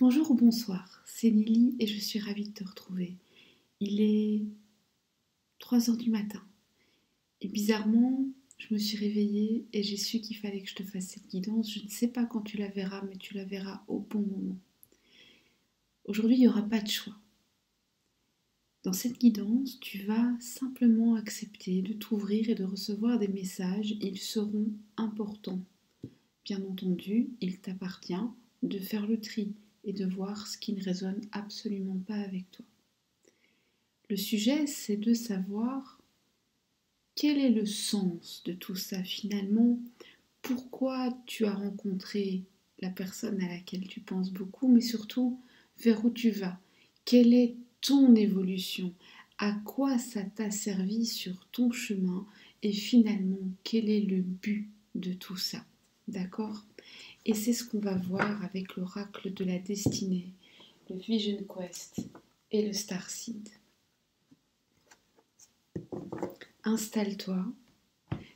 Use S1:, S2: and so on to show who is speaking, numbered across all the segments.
S1: Bonjour ou bonsoir, c'est Lily et je suis ravie de te retrouver. Il est 3 heures du matin et bizarrement, je me suis réveillée et j'ai su qu'il fallait que je te fasse cette guidance. Je ne sais pas quand tu la verras, mais tu la verras au bon moment. Aujourd'hui, il n'y aura pas de choix. Dans cette guidance, tu vas simplement accepter de t'ouvrir et de recevoir des messages. Ils seront importants. Bien entendu, il t'appartient de faire le tri et de voir ce qui ne résonne absolument pas avec toi. Le sujet, c'est de savoir quel est le sens de tout ça finalement, pourquoi tu as rencontré la personne à laquelle tu penses beaucoup, mais surtout vers où tu vas, quelle est ton évolution, à quoi ça t'a servi sur ton chemin et finalement quel est le but de tout ça, d'accord? Et c'est ce qu'on va voir avec l'oracle de la destinée, le Vision Quest et le Starseed. Installe-toi.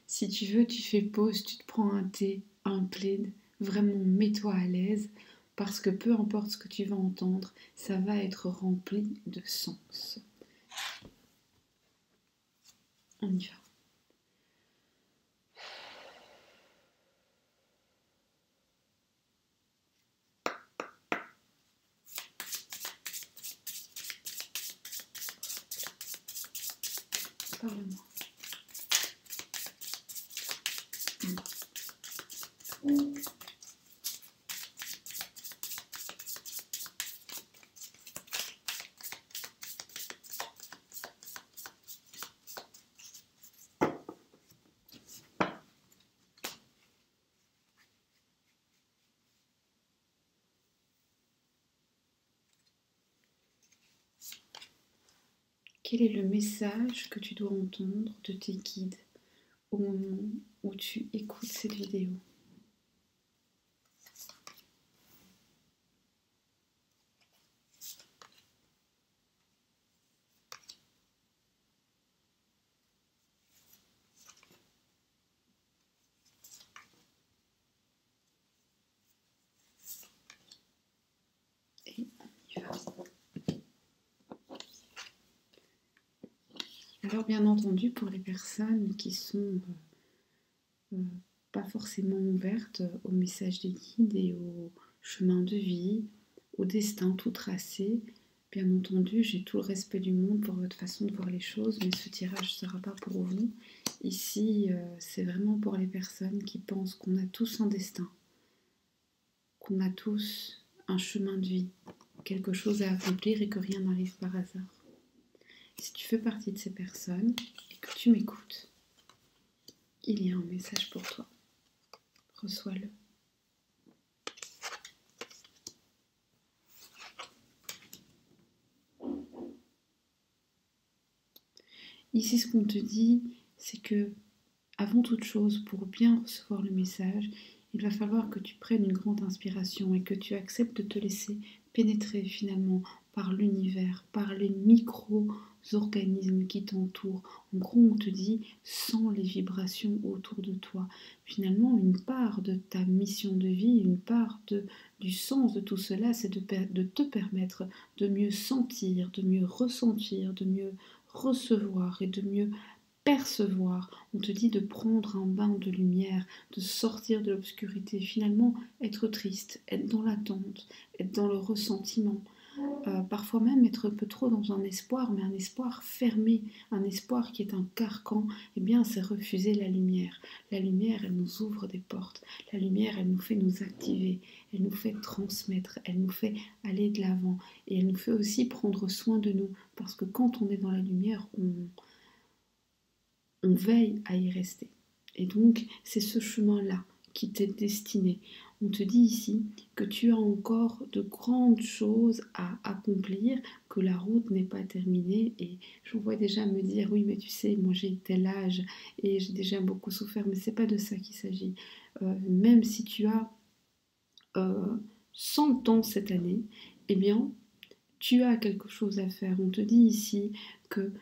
S1: Si tu veux, tu fais pause, tu te prends un thé, un plaid. Vraiment, mets-toi à l'aise parce que peu importe ce que tu vas entendre, ça va être rempli de sens. On y va. Parle-moi. Quel est le message que tu dois entendre de tes guides au moment où tu écoutes cette vidéo? Et on y va. Alors bien entendu, pour les personnes qui sont pas forcément ouvertes au message des guides et au chemin de vie, au destin tout tracé, bien entendu, j'ai tout le respect du monde pour votre façon de voir les choses, mais ce tirage ne sera pas pour vous. Ici, c'est vraiment pour les personnes qui pensent qu'on a tous un destin, qu'on a tous un chemin de vie, quelque chose à accomplir et que rien n'arrive par hasard. Si tu fais partie de ces personnes et que tu m'écoutes, il y a un message pour toi. Reçois-le. Ici, ce qu'on te dit, c'est que, avant toute chose, pour bien recevoir le message, il va falloir que tu prennes une grande inspiration et que tu acceptes de te laisser pénétrer finalement par l'univers, par les micro-organismes qui t'entourent. En gros, on te dit, sens les vibrations autour de toi. Finalement, une part de ta mission de vie, une part du sens de tout cela, c'est de te permettre de mieux sentir, de mieux ressentir, de mieux recevoir et de mieux percevoir. On te dit de prendre un bain de lumière, de sortir de l'obscurité, finalement être triste, être dans l'attente, être dans le ressentiment, parfois même être un peu trop dans un espoir, mais un espoir fermé, un espoir qui est un carcan. Eh bien, c'est refuser la lumière. La lumière, elle nous ouvre des portes. La lumière, elle nous fait nous activer, elle nous fait transmettre, elle nous fait aller de l'avant et elle nous fait aussi prendre soin de nous, parce que quand on est dans la lumière, on veille à y rester. Et donc, c'est ce chemin-là qui t'est destiné. On te dit ici que tu as encore de grandes choses à accomplir, que la route n'est pas terminée. Et je vois déjà me dire, oui, mais tu sais, moi j'ai tel âge et j'ai déjà beaucoup souffert, mais c'est pas de ça qu'il s'agit. Même si tu as 100 ans cette année, eh bien, tu as quelque chose à faire. On te dit ici que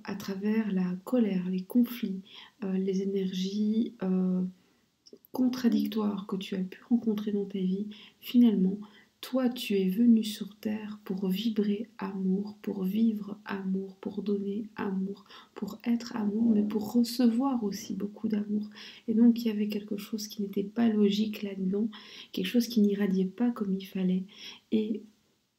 S1: à travers la colère, les conflits, les énergies contradictoires que tu as pu rencontrer dans ta vie, finalement, Toi, tu es venu sur Terre pour vibrer amour, pour vivre amour, pour donner amour, pour être amour, mais pour recevoir aussi beaucoup d'amour. Et donc, il y avait quelque chose qui n'était pas logique là-dedans, quelque chose qui n'irradiait pas comme il fallait. Et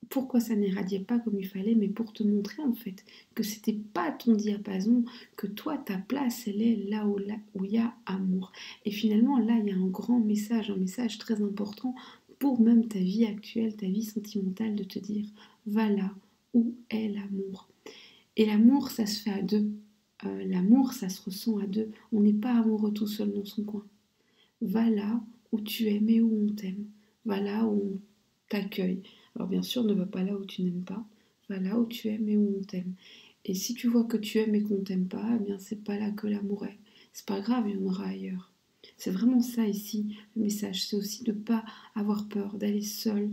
S1: pourquoi ça n'irradiait pas comme il fallait, mais pour te montrer en fait que c'était pas ton diapason, que toi ta place elle est là où il y a amour. Et finalement là il y a un grand message, un message très important pour même ta vie actuelle, ta vie sentimentale, de te dire va là où est l'amour. Et l'amour ça se fait à deux. L'amour ça se ressent à deux. On n'est pas amoureux tout seul dans son coin. Va là où tu aimes et où on t'aime. Va là où on t'accueille. Alors bien sûr, ne va pas là où tu n'aimes pas. Va là où tu aimes et où on t'aime. Et si tu vois que tu aimes et qu'on t'aime pas, eh bien c'est pas là que l'amour est. C'est pas grave, il y en aura ailleurs. C'est vraiment ça ici, le message. C'est aussi de ne pas avoir peur, d'aller seul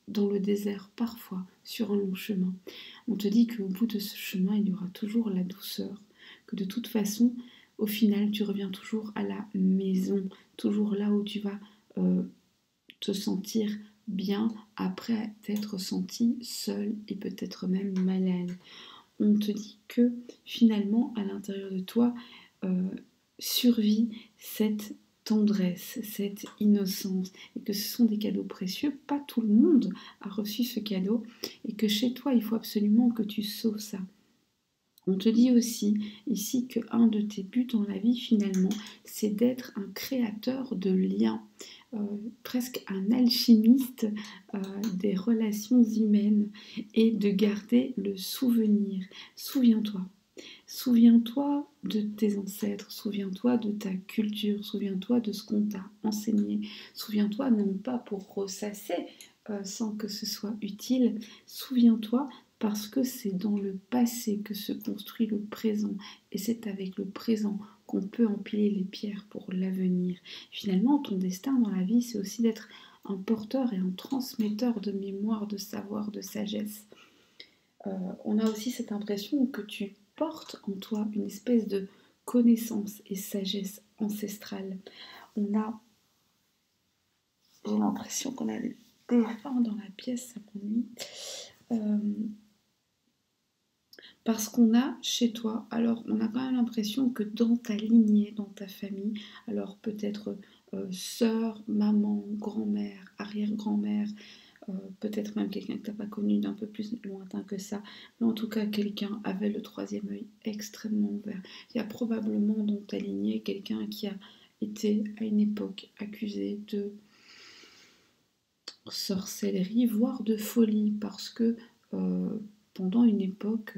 S1: dans le désert, parfois, sur un long chemin. On te dit qu'au bout de ce chemin, il y aura toujours la douceur. Que de toute façon, au final, tu reviens toujours à la maison, toujours là où tu vas te sentir bien après t'être senti seul et peut-être même malade. On te dit que finalement, à l'intérieur de toi, survit cette tendresse, cette innocence, et que ce sont des cadeaux précieux. Pas tout le monde a reçu ce cadeau, et que chez toi, il faut absolument que tu sauves ça. On te dit aussi ici qu'un de tes buts dans la vie finalement, c'est d'être un créateur de liens, presque un alchimiste des relations humaines et de garder le souvenir. Souviens-toi. Souviens-toi de tes ancêtres, souviens-toi de ta culture, souviens-toi de ce qu'on t'a enseigné. Souviens-toi non pas pour ressasser sans que ce soit utile, souviens-toi parce que c'est dans le passé que se construit le présent et c'est avec le présent qu'on peut empiler les pierres pour l'avenir. Finalement, ton destin dans la vie, c'est aussi d'être un porteur et un transmetteur de mémoire, de savoir, de sagesse. On a aussi cette impression que tu portes en toi une espèce de connaissance et sagesse ancestrale. J'ai l'impression qu'on a des défunts dans la pièce, ça m'ennuie. Parce qu'on a chez toi, alors on a quand même l'impression que dans ta lignée, dans ta famille, alors peut-être sœur, maman, grand-mère, arrière-grand-mère, peut-être même quelqu'un que tu n'as pas connu d'un peu plus lointain que ça, mais en tout cas quelqu'un avait le troisième œil extrêmement ouvert. Il y a probablement dans ta lignée quelqu'un qui a été à une époque accusé de sorcellerie, voire de folie, parce que pendant une époque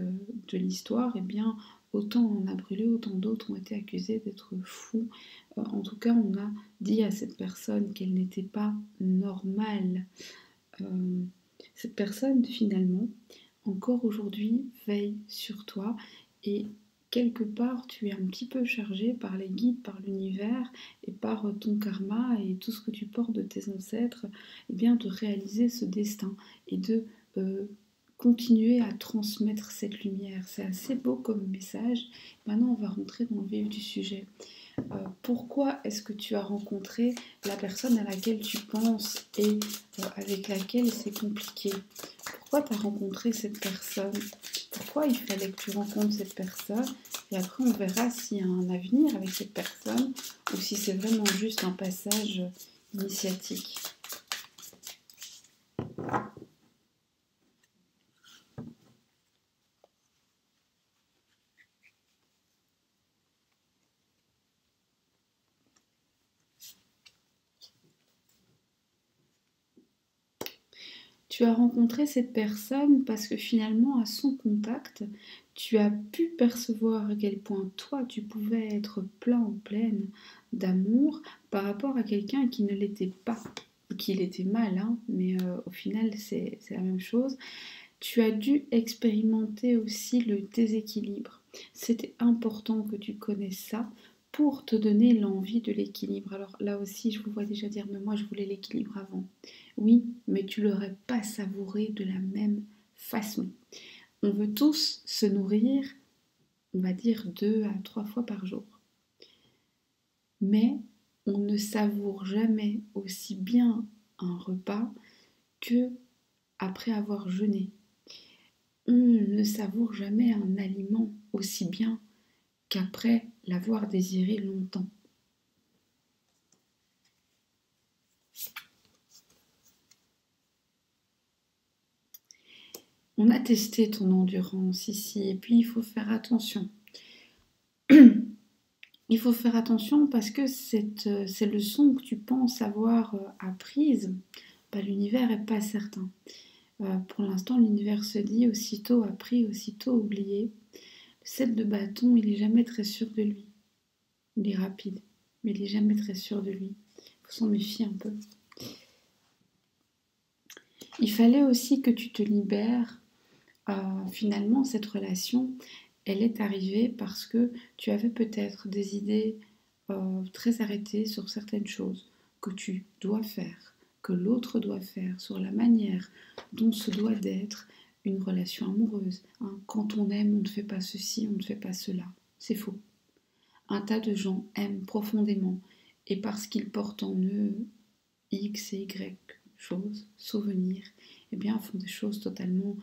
S1: de l'histoire, eh bien, autant on a brûlé, autant d'autres ont été accusés d'être fous. En tout cas, on a dit à cette personne qu'elle n'était pas normale. Cette personne, finalement, encore aujourd'hui, veille sur toi et quelque part, tu es un petit peu chargé par les guides, par l'univers et par ton karma et tout ce que tu portes de tes ancêtres, et bien de réaliser ce destin et de continuer à transmettre cette lumière. C'est assez beau comme message. Maintenant, on va rentrer dans le vif du sujet. Pourquoi est-ce que tu as rencontré la personne à laquelle tu penses et avec laquelle c'est compliqué? Pourquoi tu as rencontré cette personne? Pourquoi il fallait que tu rencontres cette personne? Et après, on verra s'il y a un avenir avec cette personne ou si c'est vraiment juste un passage initiatique. Tu as rencontré cette personne parce que finalement, à son contact, tu as pu percevoir à quel point toi, tu pouvais être plein ou pleine d'amour par rapport à quelqu'un qui ne l'était pas, qu'il était mal, hein, mais au final, c'est la même chose. Tu as dû expérimenter aussi le déséquilibre. C'était important que tu connaisses ça pour te donner l'envie de l'équilibre. Alors là aussi, je vous vois déjà dire, mais moi, je voulais l'équilibre avant. Oui, mais tu l'aurais pas savouré de la même façon. On veut tous se nourrir, on va dire 2 à 3 fois par jour. Mais on ne savoure jamais aussi bien un repas que après avoir jeûné. On ne savoure jamais un aliment aussi bien qu'après l'avoir désiré longtemps. On a testé ton endurance ici, et puis il faut faire attention. Il faut faire attention parce que ces leçons que tu penses avoir apprises, l'univers n'est pas certain. Pour l'instant, l'univers se dit aussitôt appris, aussitôt oublié. Le 7 de bâton, il n'est jamais très sûr de lui. Il est rapide, mais il n'est jamais très sûr de lui. Il faut s'en méfier un peu. Il fallait aussi que tu te libères. Finalement, cette relation, elle est arrivée parce que tu avais peut-être des idées très arrêtées sur certaines choses que tu dois faire, que l'autre doit faire, sur la manière dont se doit d'être une relation amoureuse. Quand on aime, on ne fait pas ceci, on ne fait pas cela. C'est faux. Un tas de gens aiment profondément et parce qu'ils portent en eux X et Y choses, souvenirs, eh bien font des choses totalement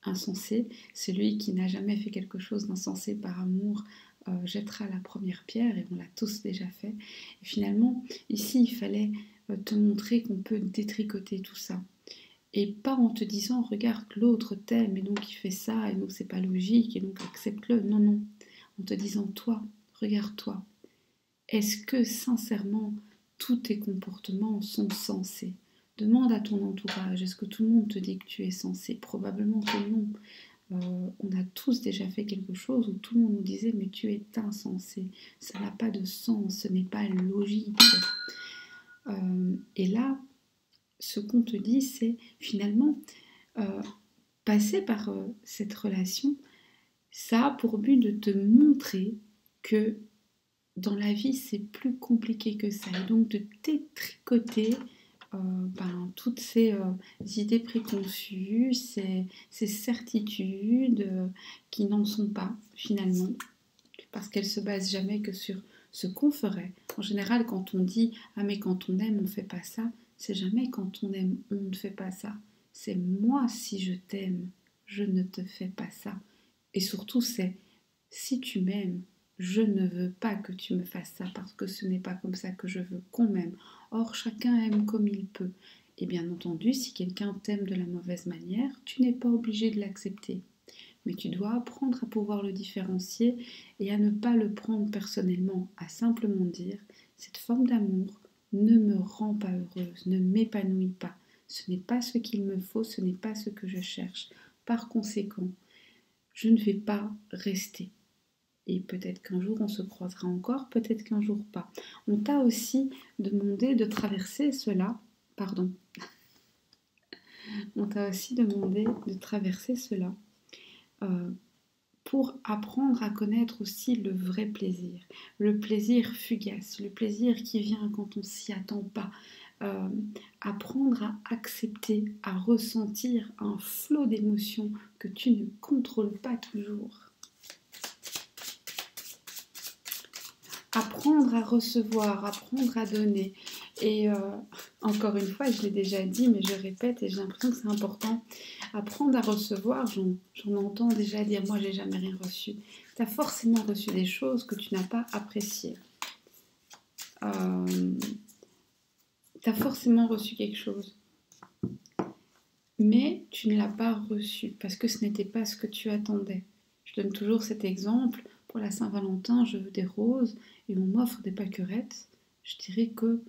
S1: insensées. Celui qui n'a jamais fait quelque chose d'insensé par amour jettera la première pierre, et on l'a tous déjà fait. Et finalement, ici, il fallait te montrer qu'on peut détricoter tout ça. Et pas en te disant, regarde, l'autre t'aime, et donc il fait ça, et donc c'est pas logique, et donc accepte-le. Non, non. En te disant, toi, regarde-toi. Est-ce que sincèrement, tous tes comportements sont sensés? Demande à ton entourage, est-ce que tout le monde te dit que tu es sensé? Probablement que non. On a tous déjà fait quelque chose où tout le monde nous disait mais tu es insensé, ça n'a pas de sens, ce n'est pas logique. Et là, ce qu'on te dit, c'est finalement passer par cette relation, ça a pour but de te montrer que dans la vie, c'est plus compliqué que ça. Et donc de détricoter toutes ces idées préconçues, ces certitudes qui n'en sont pas finalement, parce qu'elles se basent jamais que sur ce qu'on ferait. En général, quand on dit « Ah mais quand on aime, on ne fait pas ça », c'est jamais quand on aime, on ne fait pas ça. C'est moi, si je t'aime, je ne te fais pas ça. Et surtout, c'est si tu m'aimes, je ne veux pas que tu me fasses ça parce que ce n'est pas comme ça que je veux qu'on m'aime. Or, chacun aime comme il peut. Et bien entendu, si quelqu'un t'aime de la mauvaise manière, tu n'es pas obligé de l'accepter. Mais tu dois apprendre à pouvoir le différencier et à ne pas le prendre personnellement, à simplement dire « cette forme d'amour ne me rend pas heureuse, ne m'épanouit pas. Ce n'est pas ce qu'il me faut, ce n'est pas ce que je cherche. Par conséquent, je ne vais pas rester. » Et peut-être qu'un jour on se croisera encore, peut-être qu'un jour pas. On t'a aussi demandé de traverser cela, pardon. On t'a aussi demandé de traverser cela pour apprendre à connaître aussi le vrai plaisir, le plaisir fugace, le plaisir qui vient quand on s'y attend pas. Apprendre à accepter, à ressentir un flot d'émotions que tu ne contrôles pas toujours. Apprendre à recevoir, apprendre à donner. Et encore une fois, je l'ai déjà dit, mais je répète et j'ai l'impression que c'est important. Apprendre à recevoir, j'en entends déjà dire, moi j'ai jamais rien reçu. Tu as forcément reçu des choses que tu n'as pas appréciées. Tu as forcément reçu quelque chose. Mais tu ne l'as pas reçu parce que ce n'était pas ce que tu attendais. Je donne toujours cet exemple. Pour la Saint-Valentin, je veux des roses et on m'offre des pâquerettes. Je dirais que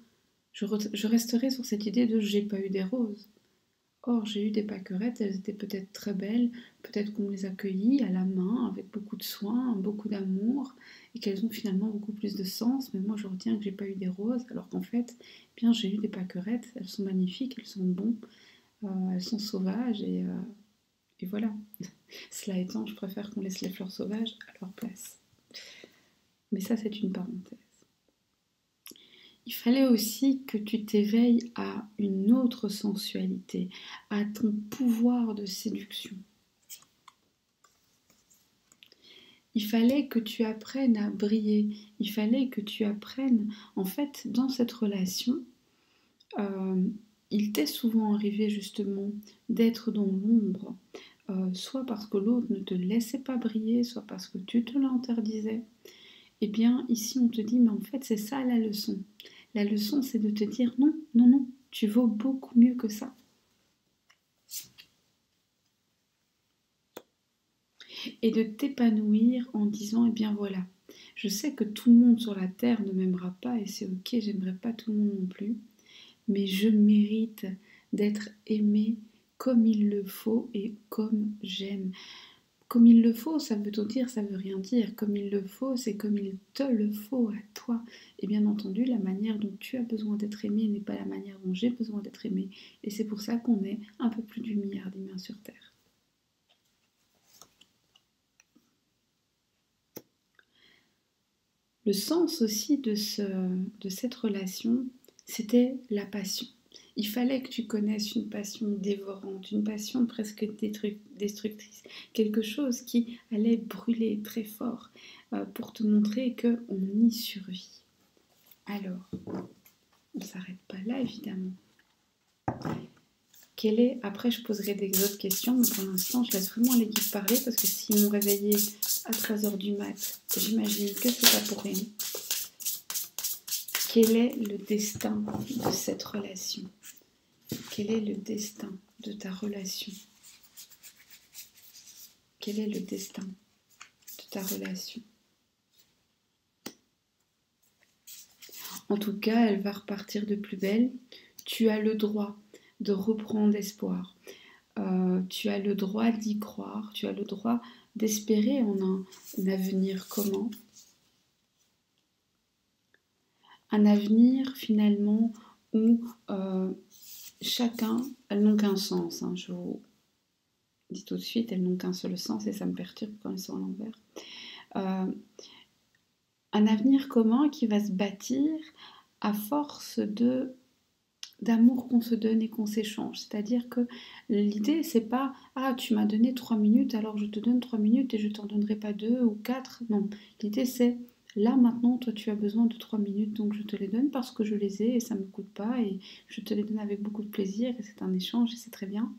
S1: je resterai sur cette idée de j'ai pas eu des roses. Or, j'ai eu des pâquerettes, elles étaient peut-être très belles, peut-être qu'on me les a cueillies à la main, avec beaucoup de soin, beaucoup d'amour, et qu'elles ont finalement beaucoup plus de sens, mais moi je retiens que j'ai pas eu des roses, alors qu'en fait, bien j'ai eu des pâquerettes, elles sont magnifiques, elles sont bonnes, elles sont sauvages, et voilà. Cela étant, je préfère qu'on laisse les fleurs sauvages à leur place. Mais ça, c'est une parenthèse. Il fallait aussi que tu t'éveilles à une autre sensualité, à ton pouvoir de séduction. Il fallait que tu apprennes à briller. Il fallait que tu apprennes, en fait, dans cette relation, il t'est souvent arrivé justement d'être dans l'ombre, soit parce que l'autre ne te laissait pas briller, soit parce que tu te l'interdisais. Eh bien, ici, on te dit, mais en fait, c'est ça la leçon. La leçon, c'est de te dire, non, non, non, tu vaux beaucoup mieux que ça. Et de t'épanouir en disant, eh bien voilà, je sais que tout le monde sur la terre ne m'aimera pas et c'est ok, j'aimerais pas tout le monde non plus, mais je mérite d'être aimée comme il le faut et comme j'aime. Comme il le faut, ça veut tout dire, ça veut rien dire. Comme il le faut, c'est comme il te le faut à toi. Et bien entendu, la manière dont tu as besoin d'être aimé n'est pas la manière dont j'ai besoin d'être aimé. Et c'est pour ça qu'on est un peu plus d'1 milliard d'humains sur Terre. Le sens aussi de cette relation, c'était la passion. Il fallait que tu connaisses une passion dévorante, une passion presque destructrice, quelque chose qui allait brûler très fort pour te montrer qu'on y survit. Alors, on ne s'arrête pas là évidemment. Après je poserai des autres questions, mais pour l'instant je laisse vraiment les guides parler parce que s'ils m'ont réveillée à 13h du mat, j'imagine que c'est pas pour rien. Quel est le destin de cette relation? Quel est le destin de ta relation? Quel est le destin de ta relation? En tout cas, elle va repartir de plus belle. Tu as le droit de reprendre espoir. Tu as le droit d'y croire. Tu as le droit d'espérer en un avenir commun. Un avenir finalement où chacun, elles n'ont qu'un sens. Hein, je vous dis tout de suite, elles n'ont qu'un seul sens et ça me perturbe quand elles sont à l'envers. Un avenir commun qui va se bâtir à force d'amour qu'on se donne et qu'on s'échange. C'est-à-dire que l'idée, c'est pas « Ah, tu m'as donné 3 minutes, alors je te donne 3 minutes et je t'en donnerai pas 2 ou 4. » Non, l'idée c'est « Là, maintenant, toi, tu as besoin de 3 minutes, donc je te les donne parce que je les ai et ça me coûte pas et je te les donne avec beaucoup de plaisir et c'est un échange et c'est très bien.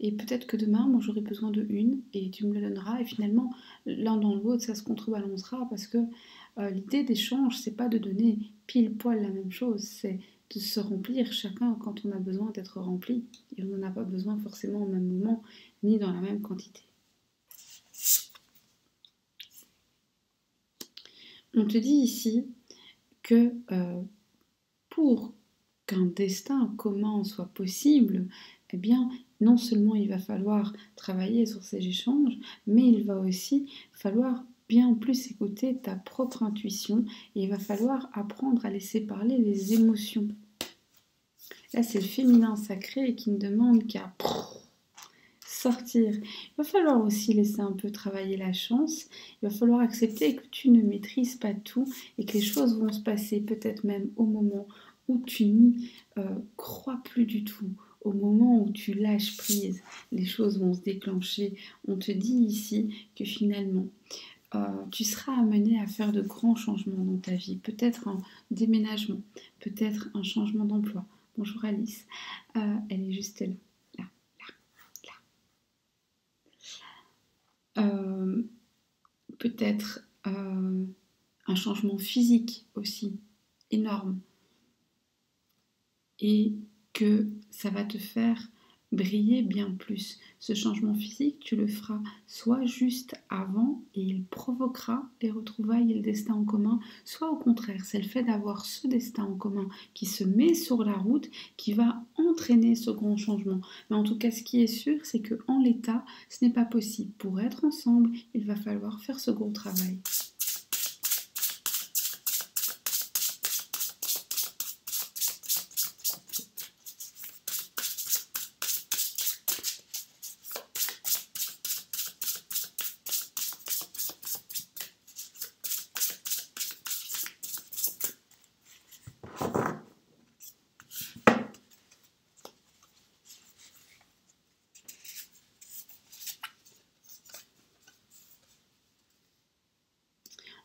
S1: Et peut-être que demain, moi, j'aurai besoin de une et tu me le donneras et finalement, l'un dans l'autre, ça se contrebalancera parce que l'idée d'échange, c'est pas de donner pile poil la même chose, c'est de se remplir chacun quand on a besoin d'être rempli. Et on n'en a pas besoin forcément au même moment, ni dans la même quantité. On te dit ici que pour qu'un destin commun soit possible, eh bien, non seulement il va falloir travailler sur ces échanges, mais il va aussi falloir bien plus écouter ta propre intuition et il va falloir apprendre à laisser parler les émotions. Là, c'est le féminin sacré qui ne demande qu'à sortir. Il va falloir aussi laisser un peu travailler la chance. Il va falloir accepter que tu ne maîtrises pas tout et que les choses vont se passer peut-être même au moment où tu n'y crois plus du tout. Au moment où tu lâches prise, les choses vont se déclencher. On te dit ici que finalement, tu seras amené à faire de grands changements dans ta vie. Peut-être un déménagement, peut-être un changement d'emploi. Bonjour Alice, elle est juste là. Peut-être un changement physique aussi, énorme. Et que ça va te faire briller bien plus. Ce changement physique, tu le feras soit juste avant et il provoquera les retrouvailles et le destin en commun, soit au contraire, c'est le fait d'avoir ce destin en commun qui se met sur la route qui va entraîner ce grand changement. Mais en tout cas, ce qui est sûr, c'est qu'en l'état, ce n'est pas possible. Pour être ensemble, il va falloir faire ce gros travail.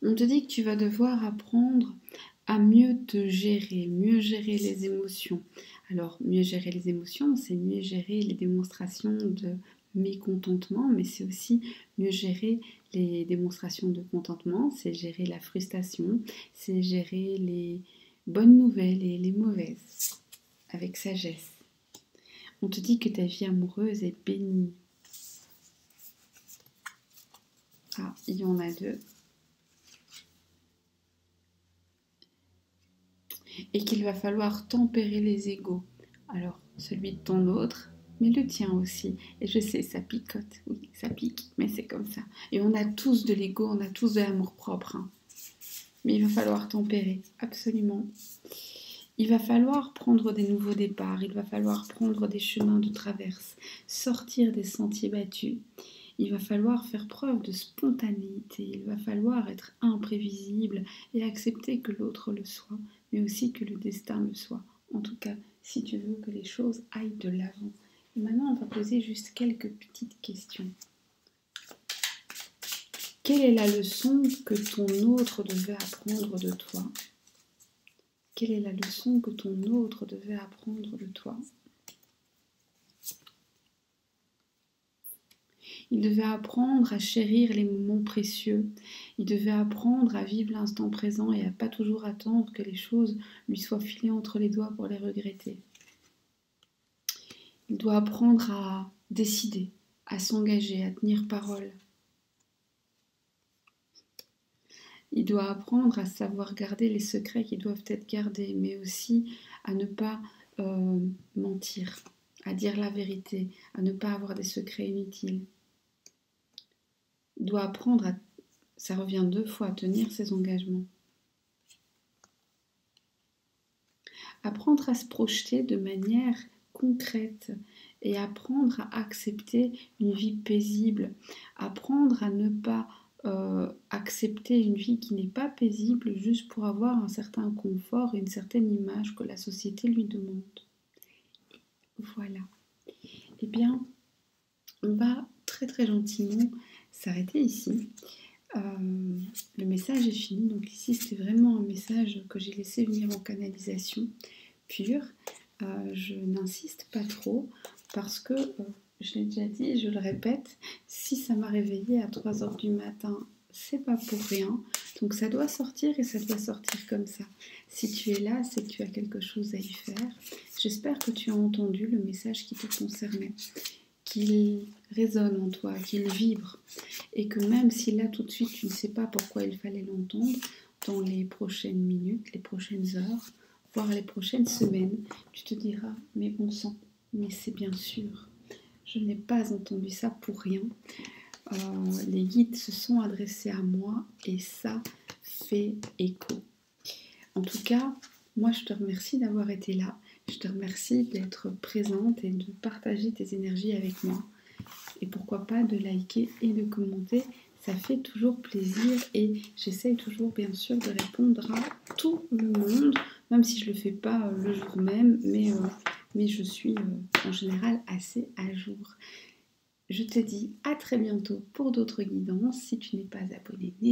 S1: On te dit que tu vas devoir apprendre à mieux te gérer, mieux gérer les émotions, Alors, mieux gérer les émotions, c'est mieux gérer les démonstrations de mécontentement, mais c'est aussi mieux gérer les démonstrations de contentement, c'est gérer la frustration, c'est gérer les bonnes nouvelles et les mauvaises, avec sagesse. On te dit que ta vie amoureuse est bénie. Ah, il y en a deux. Et qu'il va falloir tempérer les égos. Alors, celui de ton autre, mais le tien aussi. Et je sais, ça picote, oui, ça pique, mais c'est comme ça. Et on a tous de l'ego, on a tous de l'amour-propre. Hein. Mais il va falloir tempérer, absolument. Il va falloir prendre des nouveaux départs, il va falloir prendre des chemins de traverse, sortir des sentiers battus. Il va falloir faire preuve de spontanéité, il va falloir être imprévisible et accepter que l'autre le soit, mais aussi que le destin le soit. En tout cas, si tu veux que les choses aillent de l'avant. Et maintenant, on va poser juste quelques petites questions. Quelle est la leçon que ton autre devait apprendre de toi ? Quelle est la leçon que ton autre devait apprendre de toi ? Il devait apprendre à chérir les moments précieux. Il devait apprendre à vivre l'instant présent et à pas toujours attendre que les choses lui soient filées entre les doigts pour les regretter. Il doit apprendre à décider, à s'engager, à tenir parole. Il doit apprendre à savoir garder les secrets qui doivent être gardés, mais aussi à ne pas mentir, à dire la vérité, à ne pas avoir des secrets inutiles. Il doit apprendre à, ça revient 2 fois, à tenir ses engagements. Apprendre à se projeter de manière concrète et apprendre à accepter une vie paisible. Apprendre à ne pas accepter une vie qui n'est pas paisible juste pour avoir un certain confort et une certaine image que la société lui demande. Voilà. Eh bien, on va très très gentiment s'arrêter ici. Le message est fini, donc ici c'était vraiment un message que j'ai laissé venir en canalisation pure. Je n'insiste pas trop parce que, je l'ai déjà dit, je le répète, si ça m'a réveillée à 3h du matin, c'est pas pour rien, donc ça doit sortir et ça doit sortir comme ça. Si tu es là, c'est que tu as quelque chose à y faire. J'espère que tu as entendu le message qui te concernait, qu'il résonne en toi, qu'il vibre, et que même si là tout de suite tu ne sais pas pourquoi il fallait l'entendre, dans les prochaines minutes, les prochaines heures, voire les prochaines semaines, tu te diras, mais bon sang, mais c'est bien sûr, je n'ai pas entendu ça pour rien. Les guides se sont adressés à moi et ça fait écho. En tout cas, moi je te remercie d'avoir été là. Je te remercie d'être présente et de partager tes énergies avec moi. Et pourquoi pas de liker et de commenter, ça fait toujours plaisir et j'essaye toujours bien sûr de répondre à tout le monde, même si je ne le fais pas le jour même, mais je suis en général assez à jour. Je te dis à très bientôt pour d'autres guidances. Si tu n'es pas abonné,